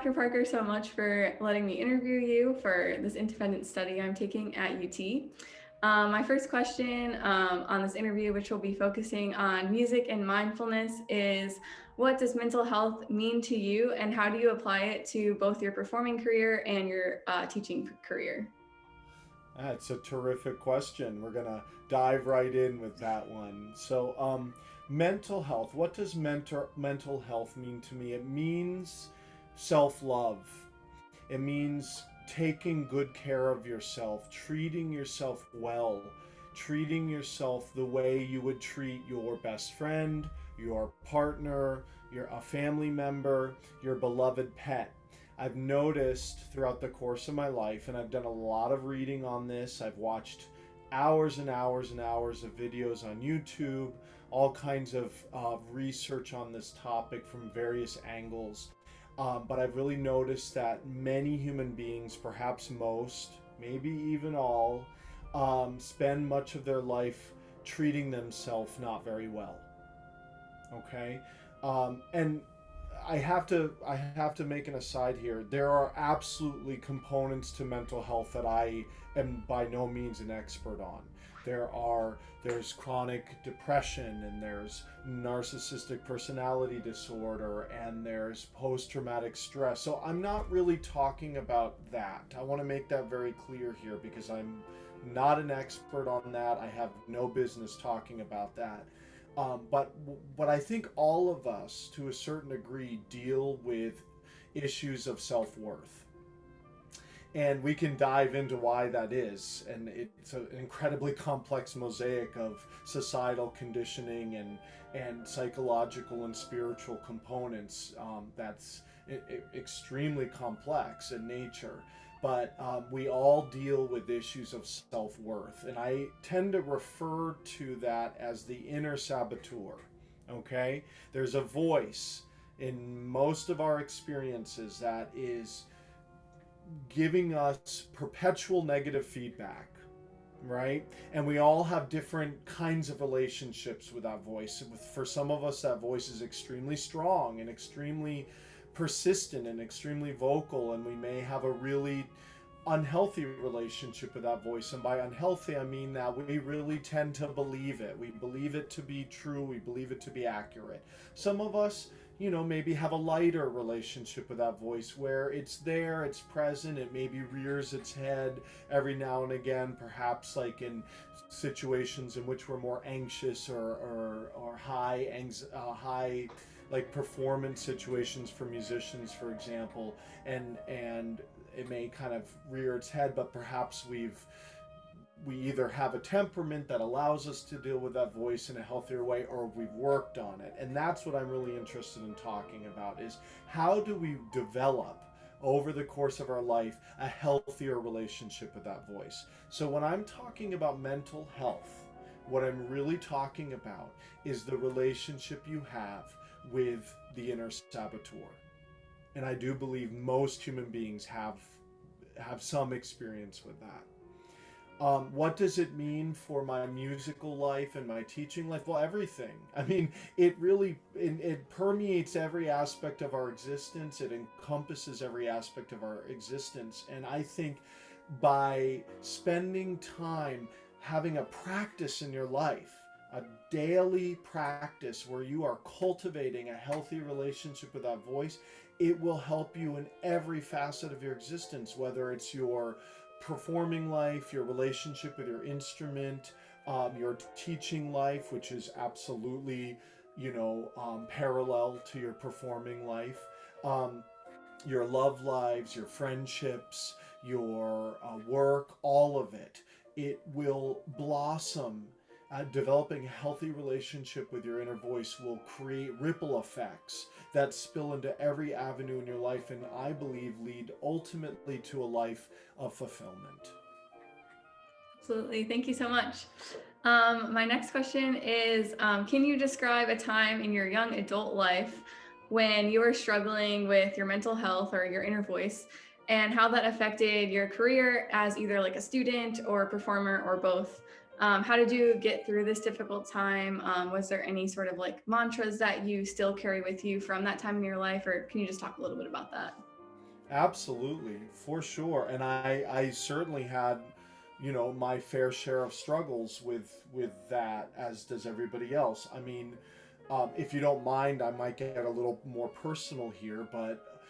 Dr. Parker, so much for letting me interview you for this independent study I'm taking at UT. My first question on this interview, which will be focusing on music and mindfulness, is what does mental health mean to you, and how do you apply it to both your performing career and your teaching career? That's a terrific question. We're gonna dive right in with that one. Mental health. What does mental health mean to me? It means self-love. It means taking good care of yourself, treating yourself well, treating yourself the way you would treat your best friend, your partner, a family member, your beloved pet. I've noticed throughout the course of my life, and I've done a lot of reading on this, I've watched hours and hours and hours of videos on YouTube, all kinds of research on this topic from various angles. But I've really noticed that many human beings, perhaps most, maybe even all, spend much of their life treating themselves not very well. Okay, and I have to make an aside here. There are absolutely components to mental health that I am by no means an expert on. There's chronic depression, and there's narcissistic personality disorder, and there's post-traumatic stress. So I'm not really talking about that. I want to make that very clear here because I'm not an expert on that. I have no business talking about that. But I think all of us, to a certain degree, deal with issues of self worth, and we can dive into why that is. And it's an incredibly complex mosaic of societal conditioning and psychological and spiritual components that's extremely complex in nature. But we all deal with issues of self worth. And I tend to refer to that as the inner saboteur. Okay? There's a voice in most of our experiences that is giving us perpetual negative feedback, right? And we all have different kinds of relationships with that voice. For some of us, that voice is extremely strong and extremely persistent and extremely vocal, and we may have a really unhealthy relationship with that voice. And by unhealthy, I mean that we really tend to believe it. We believe it to be true, we believe it to be accurate. Some of us, maybe have a lighter relationship with that voice where it's there, it's present, it maybe rears its head every now and again, perhaps like in situations in which we're more anxious or high like performance situations for musicians, for example, and it may kind of rear its head, but perhaps we either have a temperament that allows us to deal with that voice in a healthier way, or we've worked on it. And that's what I'm really interested in talking about, is how do we develop over the course of our life a healthier relationship with that voice. So when I'm talking about mental health, what I'm really talking about is the relationship you have with the inner saboteur. And I do believe most human beings have some experience with that. What does it mean for my musical life and my teaching life? Well, everything. I mean, it permeates every aspect of our existence. It encompasses every aspect of our existence. And I think by spending time having a practice in your life, a daily practice where you are cultivating a healthy relationship with that voice, it will help you in every facet of your existence, whether it's your performing life, your relationship with your instrument, your teaching life, which is absolutely, parallel to your performing life, your love lives, your friendships, your work, all of it. It will blossom. Developing a healthy relationship with your inner voice will create ripple effects that spill into every avenue in your life, and I believe lead ultimately to a life of fulfillment. Absolutely. Thank you so much. My next question is, can you describe a time in your young adult life when you were struggling with your mental health or your inner voice, and how that affected your career as either like a student or a performer or both? How did you get through this difficult time? Was there any sort of like mantras that you still carry with you from that time in your life, or can you just talk a little bit about that? Absolutely, for sure. And I certainly had, you know, my fair share of struggles with that, as does everybody else. I mean, if you don't mind, I might get a little more personal here, but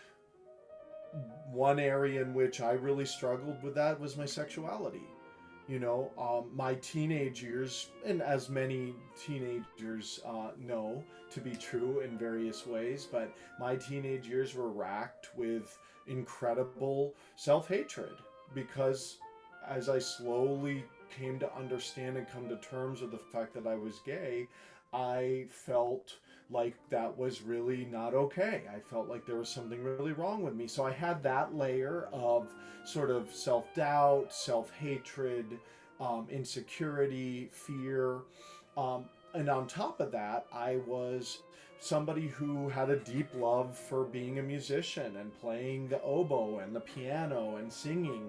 one area in which I really struggled with that was my sexuality. You know, my teenage years, and as many teenagers know to be true in various ways, but my teenage years were racked with incredible self hatred because as I slowly came to understand and come to terms with the fact that I was gay, I felt like that was really not okay. I felt like there was something really wrong with me. So I had that layer of sort of self doubt, self hatred, insecurity, fear. And on top of that, I was somebody who had a deep love for being a musician and playing the oboe and the piano and singing.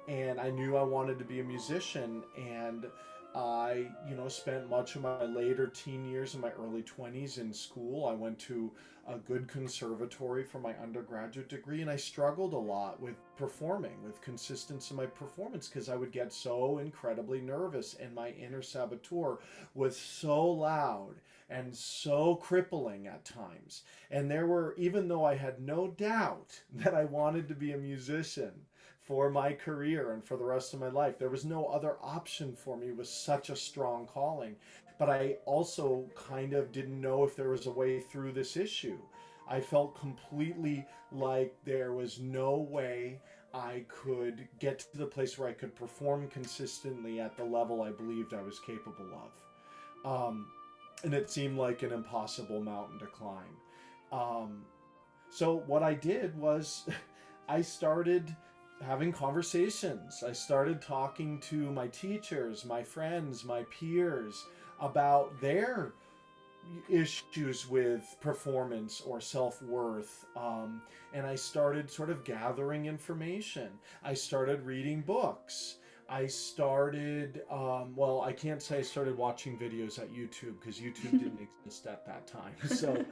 And I knew I wanted to be a musician. And I, you know, spent much of my later teen years and my early 20s in school. I went to a good conservatory for my undergraduate degree, and I struggled a lot with performing, with consistency in my performance, because I would get so incredibly nervous, and my inner saboteur was so loud and so crippling at times. And there were, even though I had no doubt that I wanted to be a musician for my career and for the rest of my life, there was no other option for me. It was such a strong calling. But I also kind of didn't know if there was a way through this issue. I felt completely like there was no way I could get to the place where I could perform consistently at the level I believed I was capable of. And it seemed like an impossible mountain to climb. Um, so what I did was I started having conversations. I started talking to my teachers, my friends, my peers about their issues with performance or self-worth, and I started sort of gathering information. I started reading books. I started, well, I can't say I started watching videos at YouTube because YouTube didn't exist at that time. So,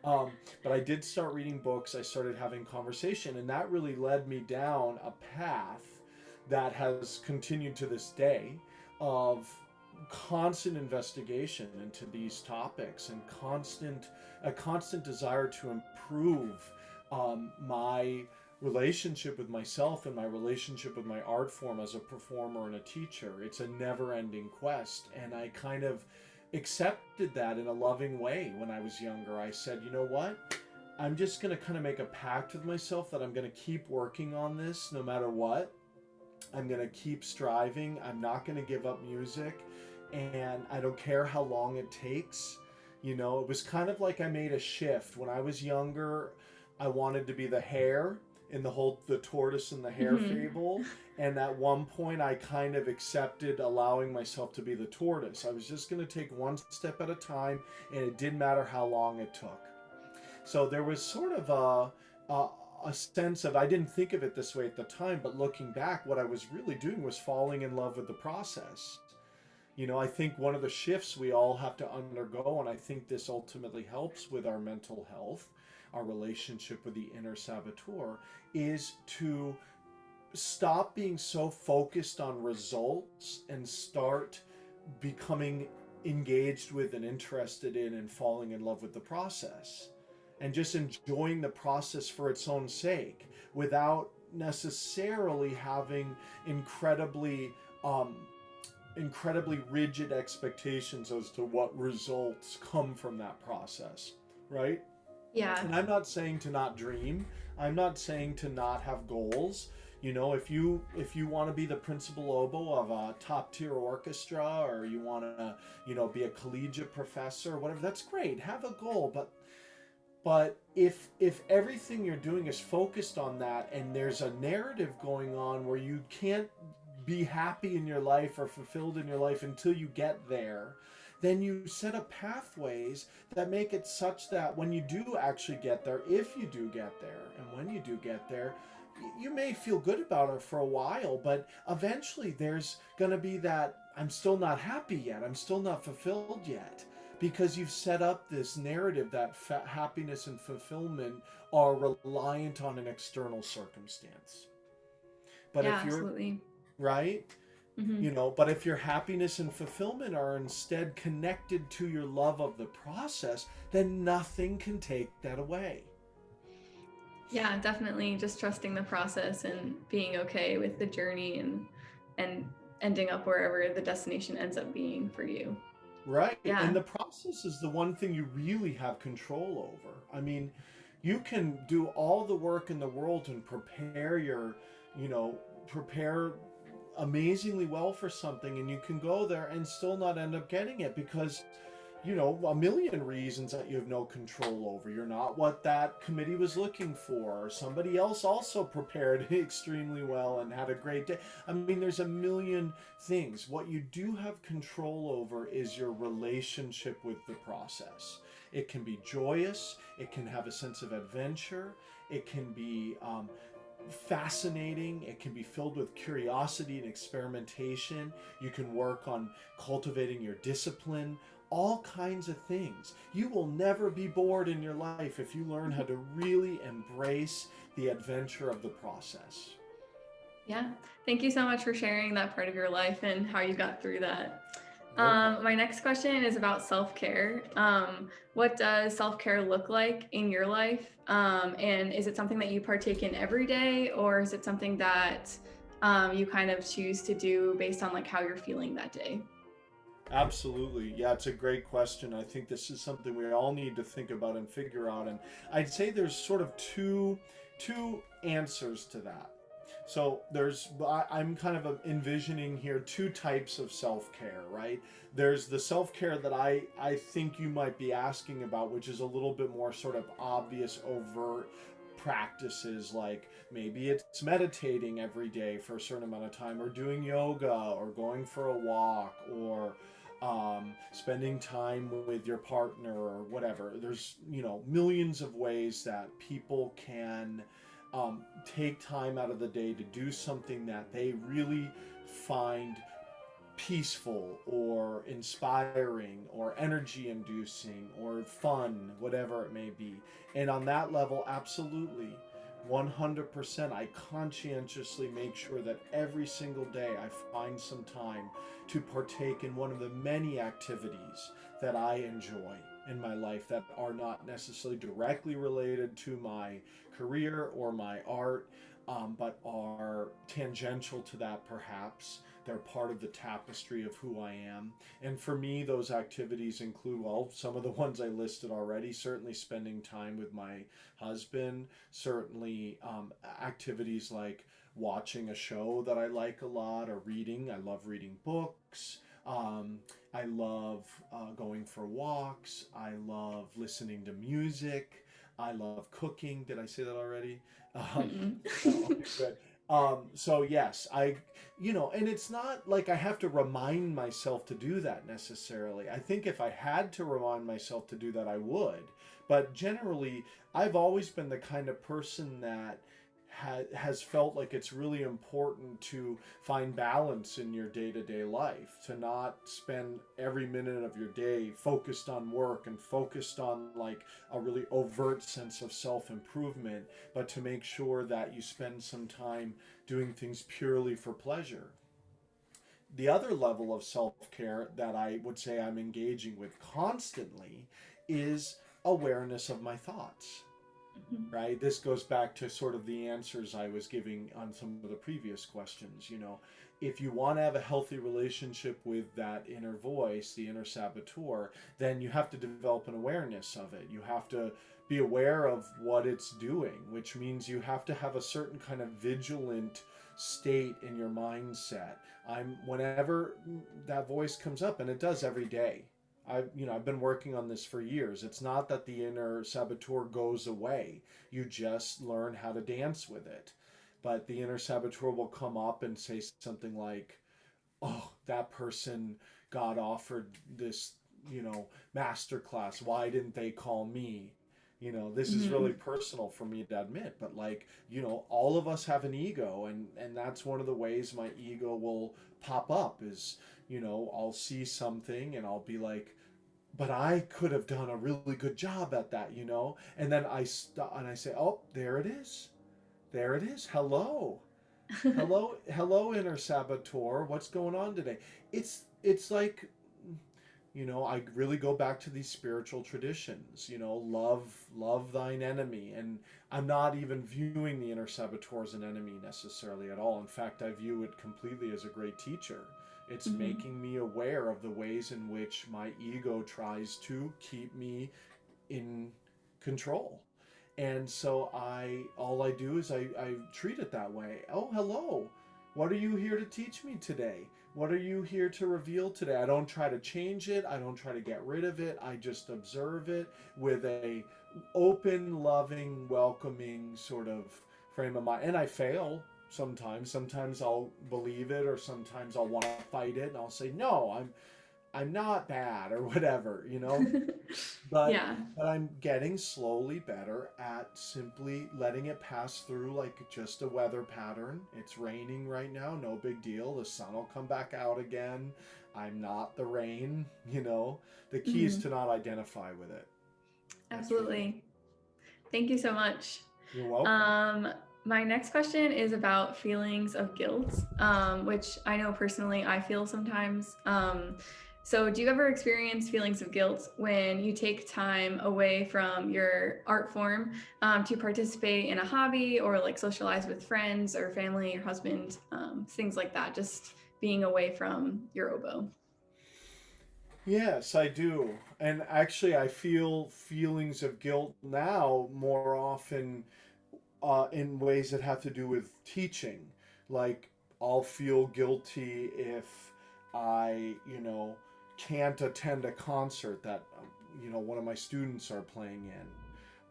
but I did start reading books. I started having conversation, and that really led me down a path that has continued to this day of constant investigation into these topics and a constant desire to improve my relationship with myself and my relationship with my art form as a performer and a teacher. It's a never-ending quest, and I kind of accepted that in a loving way. When I was younger, I said, you know what, I'm just going to kind of make a pact with myself that I'm going to keep working on this no matter what. I'm going to keep striving. I'm not going to give up music, and I don't care how long it takes. You know, it was kind of like I made a shift. When I was younger, I wanted to be the hare in the tortoise and the hare fable, and at one point I kind of accepted allowing myself to be the tortoise. I was just going to take one step at a time, and it didn't matter how long it took. So there was sort of a sense of, I didn't think of it this way at the time, but looking back, what I was really doing was falling in love with the process. You know, I think one of the shifts we all have to undergo, and I think this ultimately helps with our mental health, our relationship with the inner saboteur, is to stop being so focused on results and start becoming engaged with and interested in and falling in love with the process, and just enjoying the process for its own sake without necessarily having incredibly rigid expectations as to what results come from that process, right? Yeah. And I'm not saying to not dream. I'm not saying to not have goals. You know, if you want to be the principal oboe of a top tier orchestra, or you want to, you know, be a collegiate professor or whatever, that's great. Have a goal, but if everything you're doing is focused on that, and there's a narrative going on where you can't be happy in your life or fulfilled in your life until you get there, then you set up pathways that make it such that when you do actually get there, if you do get there, and when you do get there, you may feel good about it for a while, but eventually there's going to be that, I'm still not happy yet, I'm still not fulfilled yet. because you've set up this narrative that happiness and fulfillment are reliant on an external circumstance. But Yeah, if you're absolutely. right, Hmm. but if your happiness and fulfillment are instead connected to your love of the process, then nothing can take that away. Yeah, definitely just trusting the process and being okay with the journey and ending up wherever the destination ends up being for you. Right. And Yeah. the process is the one thing you really have control over. I mean, you can do all the work in the world and you know, prepare amazingly well for something, and you can go there and still not end up getting it because a million reasons that you have no control over. You're not what that committee was looking for, or somebody else also prepared extremely well and had a great day. I mean, there's a million things. What you do have control over is your relationship with the process. It can be joyous, it can have a sense of adventure, it can be fascinating. It can be filled with curiosity and experimentation. You can work on cultivating your discipline, all kinds of things. You will never be bored in your life if you learn how to really embrace the adventure of the process. Yeah. Thank you so much for sharing that part of your life and how you got through that. No problem. My next question is about self-care. What does self-care look like in your life? And is it something that you partake in every day, or is it something that you kind of choose to do based on like how you're feeling that day? Absolutely. Yeah, it's a great question. I think this is something we all need to think about and figure out. And I'd say there's sort of two answers to that. So I'm kind of envisioning here two types of self-care, right? There's the self-care that I think you might be asking about, which is a little bit more sort of obvious, overt practices, like maybe it's meditating every day for a certain amount of time, or doing yoga, or going for a walk, or spending time with your partner, or whatever. There's millions of ways that people can take time out of the day to do something that they really find peaceful or inspiring or energy inducing or fun, whatever it may be. And on that level, absolutely, 100%, I conscientiously make sure that every single day I find some time to partake in one of the many activities that I enjoy in my life that are not necessarily directly related to my career or my art, but are tangential to that perhaps. They're part of the tapestry of who I am. And for me, those activities include, well, some of the ones I listed already, certainly spending time with my husband, certainly activities like watching a show that I like a lot, or reading. I love reading books. I love going for walks. I love listening to music. I love cooking. Did I say that already? Um, Mm-mm. no, okay, good. So yes, and it's not like I have to remind myself to do that necessarily. I think if I had to remind myself to do that, I would. But generally, I've always been the kind of person that has felt like it's really important to find balance in your day-to-day life, to not spend every minute of your day focused on work and focused on like a really overt sense of self-improvement, but to make sure that you spend some time doing things purely for pleasure. The other level of self-care that I would say I'm engaging with constantly is awareness of my thoughts. Mhm. Right? This goes back to sort of the answers I was giving on some of the previous questions. If you want to have a healthy relationship with that inner voice, the inner saboteur, then you have to develop an awareness of it. You have to be aware of what it's doing, which means you have to have a certain kind of vigilant state in your mindset. Whenever that voice comes up, and it does every day. I've been working on this for years. It's not that the inner saboteur goes away. You just learn how to dance with it. But the inner saboteur will come up and say something like, "Oh, that person got offered this, master class. Why didn't they call me?" This is really Mhm. personal for me to admit, but like, all of us have an ego, and that's one of the ways my ego will pop up is, I'll see something and I'll be like, but I could have done a really good job at that, you know? And then I stop and I say, oh, there it is. There it is. Hello. Hello, inner saboteur. What's going on today? It's like, I really go back to these spiritual traditions, love thine enemy. And I'm not even viewing the inner saboteur as an enemy necessarily at all. In fact, I view it completely as a great teacher. It's Mhm. making me aware of the ways in which my ego tries to keep me in control. And so all I do is I treat it that way. Oh, hello. What are you here to teach me today? What are you here to reveal today? I don't try to change it. I don't try to get rid of it. I just observe it with a open, loving, welcoming sort of frame of mind. And I fail sometimes. Sometimes I'll believe it, or sometimes I'll want to fight it, and I'll say, "No, I'm not bad," or whatever, but Yeah. but I'm getting slowly better at simply letting it pass through like just a weather pattern. It's raining right now, no big deal. The sun will come back out again. I'm not the rain. The key is Mhm. to not identify with it. That's really Absolutely. Thank you so much. You're welcome. Um, my next question is about feelings of guilt, which I know personally I feel sometimes. So, do you ever experience feelings of guilt when you take time away from your art form to participate in a hobby or like socialize with friends or family or husband, things like that, just being away from your oboe? Yes, I do. And actually I feel feelings of guilt now more often in ways that have to do with teaching. Like, I'll feel guilty if can't attend a concert that, one of my students are playing in.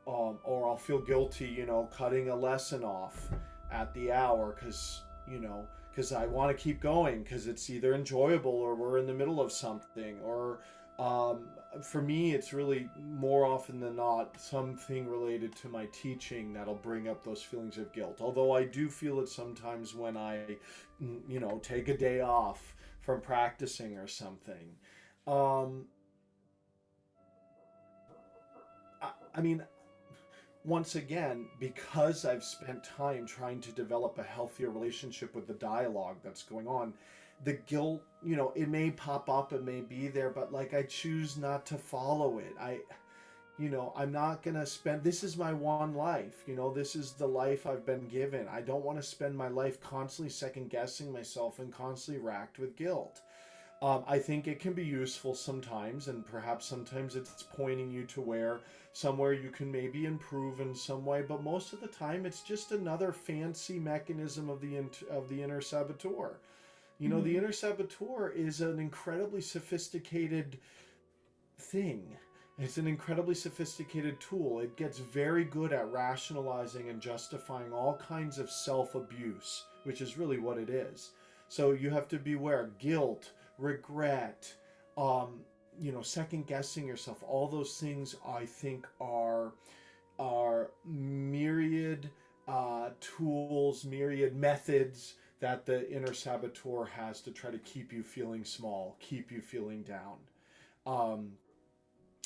Or I'll feel guilty, cutting a lesson off at the hour because I want to keep going because it's either enjoyable or we're in the middle of something. Or for me, it's really more often than not something related to my teaching that'll bring up those feelings of guilt. Although I do feel it sometimes when I take a day off from practicing or something. Um, I mean, once again, because I've spent time trying to develop a healthier relationship with the dialogue that's going on, the guilt, it may pop up, it may be there, but like I choose not to follow it. I'm not going to spend, this is my one life, this is the life I've been given. I don't want to spend my life constantly second guessing myself and constantly racked with guilt. I think it can be useful sometimes, and perhaps sometimes it's pointing you to where somewhere you can maybe improve in some way. But most of the time, it's just another fancy mechanism of the inner saboteur. The Mhm. inner saboteur is an incredibly sophisticated thing. It's an incredibly sophisticated tool. It gets very good at rationalizing and justifying all kinds of self abuse, which is really what it is. So you have to beware guilt, regret, second guessing yourself. All those things I think are myriad tools, myriad methods that the inner saboteur has to try to keep you feeling small, keep you feeling down. Um,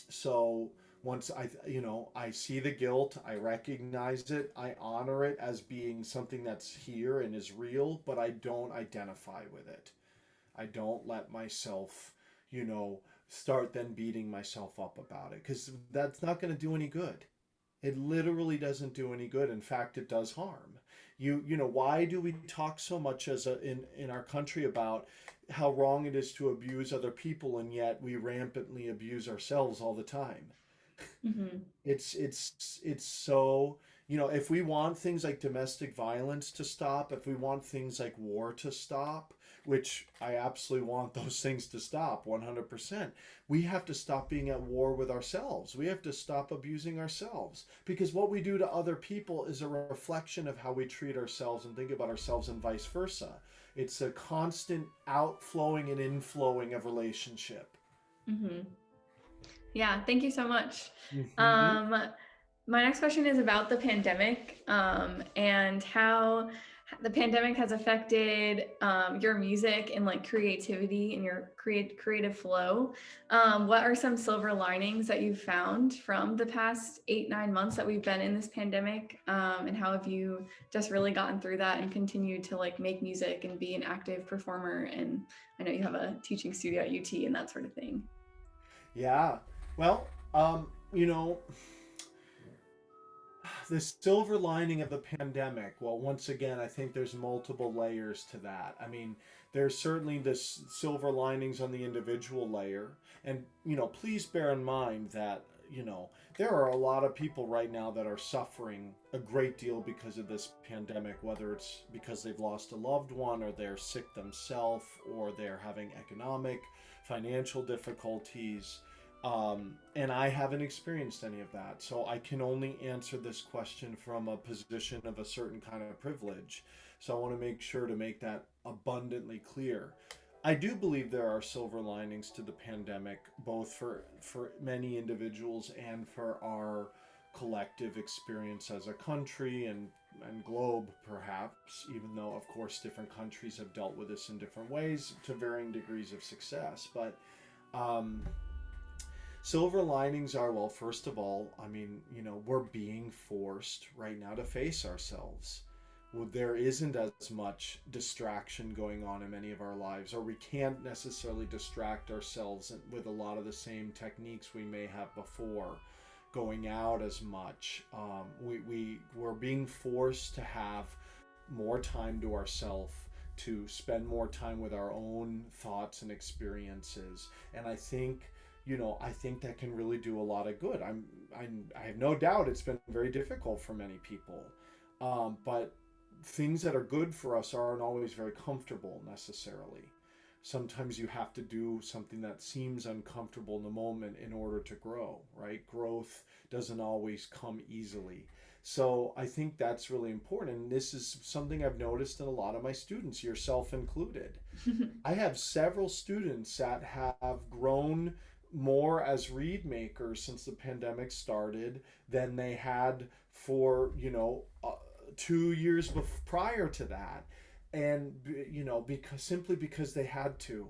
so once I see the guilt, I recognize it, I honor it as being something that's here and is real, but I don't identify with it. I don't let myself, you know, start then beating myself up about it because that's not going to do any good. It literally doesn't do any good. In fact, it does harm. Why do we talk so much in our country about how wrong it is to abuse other people, and yet we rampantly abuse ourselves all the time? Mhm. It's so, if we want things like domestic violence to stop, if we want things like war to stop, which I absolutely want those things to stop 100%, we have to stop being at war with ourselves. We have to stop abusing ourselves because what we do to other people is a reflection of how we treat ourselves and think about ourselves, and vice versa. It's a constant outflowing and inflowing of relationship. Mhm. Yeah, thank you so much. Hmm. Um, my next question is about the pandemic and how the pandemic has affected your music and like creativity and your creative flow. What are some silver linings that you've found from the past 8-9 months that we've been in this pandemic? And how have you just really gotten through that and continued to like make music and be an active performer? And I know you have a teaching studio at UT and that sort of thing. Yeah. Well, you know, the silver lining of the pandemic, well, once again, I think there's multiple layers to that. I mean, there's certainly the silver linings on the individual layer. And, please bear in mind that, there are a lot of people right now that are suffering a great deal because of this pandemic, whether it's because they've lost a loved one or they're sick themselves or they're having economic, financial difficulties. And I haven't experienced any of that. So I can only answer this question from a position of a certain kind of privilege. So I want to make sure to make that abundantly clear. I do believe there are silver linings to the pandemic, both for many individuals and for our collective experience as a country and globe, perhaps, even though, of course, different countries have dealt with this in different ways to varying degrees of success. But um, silver linings are, well, first of all, I mean, we're being forced right now to face ourselves. Well, there isn't as much distraction going on in many of our lives, or we can't necessarily distract ourselves with a lot of the same techniques we may have before, going out as much. We're being forced to have more time to ourselves, to spend more time with our own thoughts and experiences. And I think that can really do a lot of good. I have no doubt it's been very difficult for many people, but things that are good for us aren't always very comfortable necessarily. Sometimes you have to do something that seems uncomfortable in the moment in order to grow, right? Growth doesn't always come easily. So I think that's really important. And this is something I've noticed in a lot of my students, yourself included. I have several students that have grown more as reed makers since the pandemic started than they had for 2 years prior to that. And because they had to,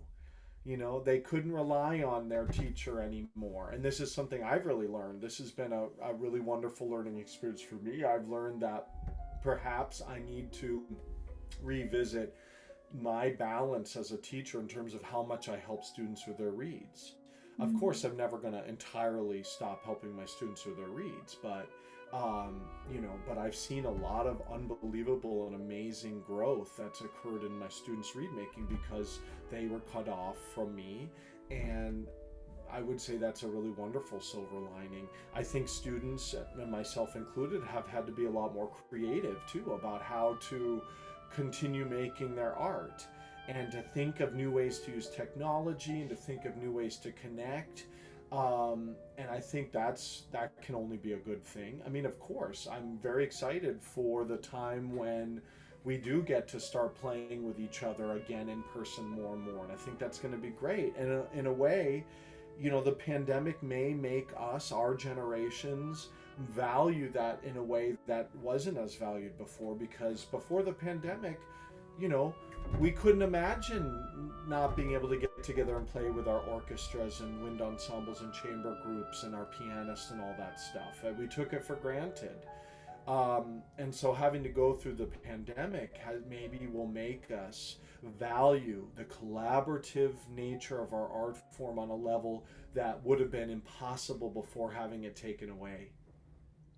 they couldn't rely on their teacher anymore. And this is something I've really learned. This has been a really wonderful learning experience for me. I've learned that perhaps I need to revisit my balance as a teacher in terms of how much I help students with their reads. Of course, I'm never going to entirely stop helping my students with their reads, but I've seen a lot of unbelievable and amazing growth that's occurred in my students' read making because they were cut off from me. And I would say that's a really wonderful silver lining. I think students, and myself included, have had to be a lot more creative too about how to continue making their art and to think of new ways to use technology and to think of new ways to connect. And I think that can only be a good thing. I mean, of course, I'm very excited for the time when we do get to start playing with each other again in person more and more. And I think that's going to be great. And in a way, the pandemic may make us, our generations, value that in a way that wasn't as valued before, because before the pandemic, you know, we couldn't imagine not being able to get together and play with our orchestras and wind ensembles and chamber groups and our pianists and all that stuff. We took it for granted. And so having to go through the pandemic maybe will make us value the collaborative nature of our art form on a level that would have been impossible before having it taken away.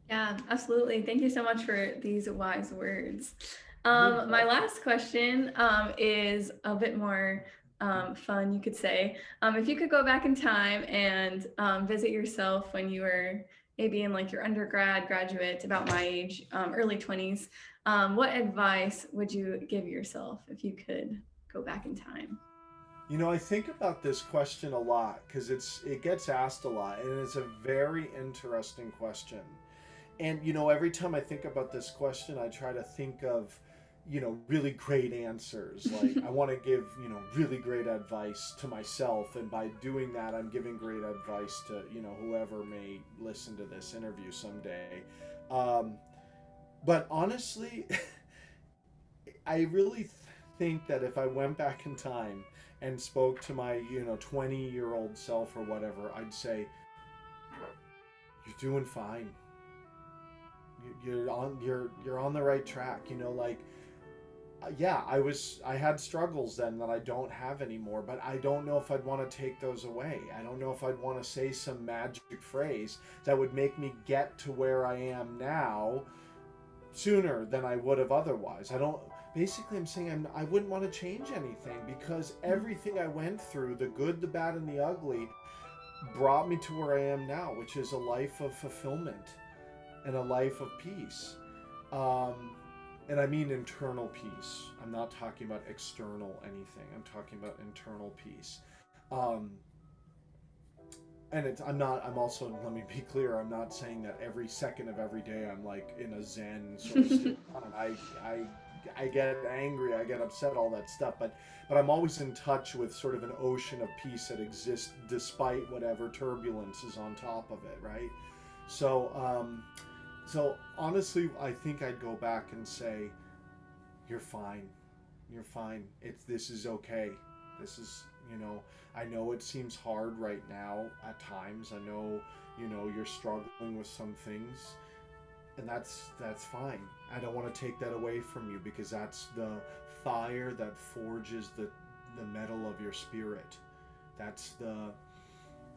Yeah, absolutely. Thank you so much for these wise words. You're My welcome. last question is a bit more fun, you could say. If you could go back in time and visit yourself when you were maybe in like your undergrad, graduate, about my age, early 20s, what advice would you give yourself if you could go back in time? I think about this question a lot because it gets asked a lot, and it's a very interesting question. And every time I think about this question, I try to think of really great answers. Like I want to give really great advice to myself, and by doing that, I'm giving great advice to whoever may listen to this interview someday. Um, but honestly, I really think that if I went back in time and spoke to my 20-year-old self or whatever, I'd say you're doing fine. You're on the right track. Like yeah, I had struggles then that I don't have anymore, but I don't know if I'd want to take those away. I don't know if I'd want to say some magic phrase that would make me get to where I am now sooner than I would have otherwise. I don't Basically I'm saying I wouldn't want to change anything because everything I went through, the good, the bad and the ugly, brought me to where I am now, which is a life of fulfillment and a life of peace. Um, and I mean internal peace. I'm not talking about external anything. I'm talking about internal peace. Um, and I'm not, I'm also, let me be clear, I'm not saying that every second of every day I'm like in a Zen sort of state. I get angry, I get upset, all that stuff, but I'm always in touch with sort of an ocean of peace that exists despite whatever turbulence is on top of it, right? So, so honestly, I think I'd go back and say, "You're fine. You're fine. This is okay. This is I know it seems hard right now at times. I know you're struggling with some things, and that's fine. I don't want to take that away from you because that's the fire that forges the metal of your spirit. That's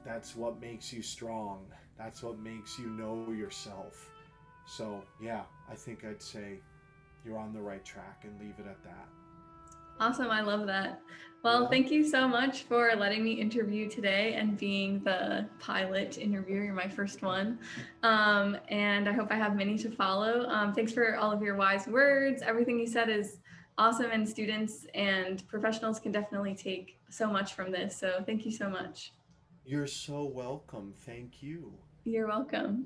that's what makes you strong. That's what makes you know yourself. So, yeah, I think I'd say you're on the right track and leave it at that. Awesome. I love that. Well, Yeah. thank you so much for letting me interview today and being the pilot interviewer. You're my first one. And I hope I have many to follow. Thanks for all of your wise words. Everything you said is awesome, and students and professionals can definitely take so much from this. So thank you so much. You're so welcome. Thank you. You're welcome.